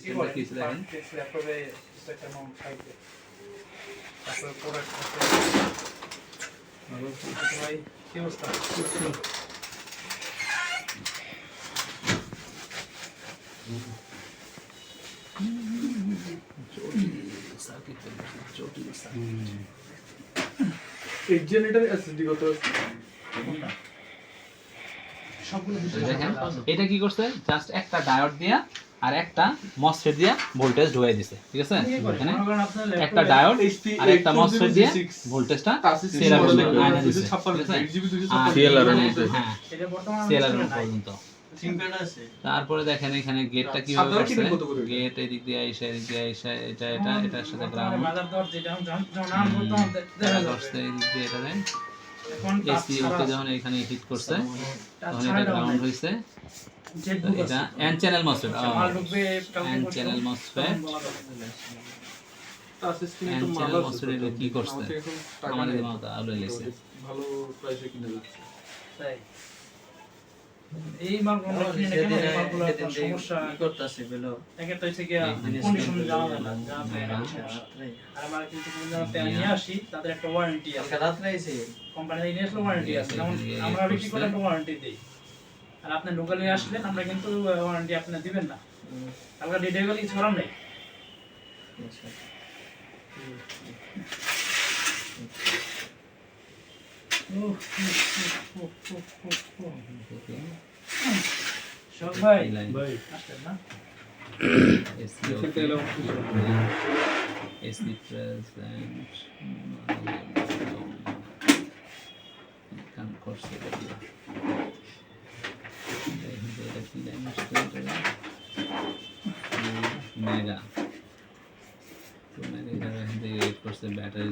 সিস্টেমটা কি ছিল দেখেন তারপরে সেটা নাম থাকবে তারপরে প্রোডাক্ট ভাই কি অবস্থা এই জেনারেটর এসএসডি কত আছে সবগুলো দেখেন এটা কি করছে জাস্ট একটা ডায়োড দিয়া আর একটা মসফেট দিয়া ভোল্টেজ ঢুকাই দিছে ঠিক আছে এখানে একটা ডায়োড আর একটা মসফেট দিয়ে ভোল্টেজটা সিএলআর আয়না দিছে ঠিক আছে সিএলআর এর মধ্যে হ্যাঁ এটা বর্তমানে সিএলআর পর্যন্ত সিমপ্যাড আছে তারপরে দেখেন এখানে গেটটা কিভাবে করছে গেট এদিক দিয়ে আইসা এদিক দিয়ে আইসা এটা এটার সাথে গ্রাউন্ড মাদার দর যেটা জানার বর্তমান দেখা করছে যাচ্ছে এদিক দিয়ে এটা দেন এখন এসি ওকে যখন এখানে হিট করছে তখন এটা গ্রাউন্ড হইছে তো এটা এন চ্যানেল মসফেট মাল ঢুকবে N channel MOSFET N channel MOSFET কি করছে আমাদের মাথা আলো লেছে ভালো প্রাইসে কিনে যাচ্ছে তাই এই মালগুলো কিনে দেখেন এই মালগুলো সমস্যা করতেছে বলো একটা হচ্ছে কি কন্ডিশন জানা যায় না আর আমার কিন্তু কোনটা নিয়ে আসি তাদের একটা ওয়ারেন্টি আছে রাত্রে এসে কোম্পানি নিয়ে আসলে ওয়ারেন্টি আছে যেমন আমরা বিক্রি করলে একটা ওয়ারেন্টি দেই আর আপনি লোকালি আসলেন আমরা কিন্তু ওয়ারেন্টি আপনি দিবেন না আমরা ডিটেইল কিছু করার নেই সব ভাই আসলেন না এসি এসি প্রেজেন্ট কাম করছে এটা কি মেগা তো মেগা করছে ব্যাটারি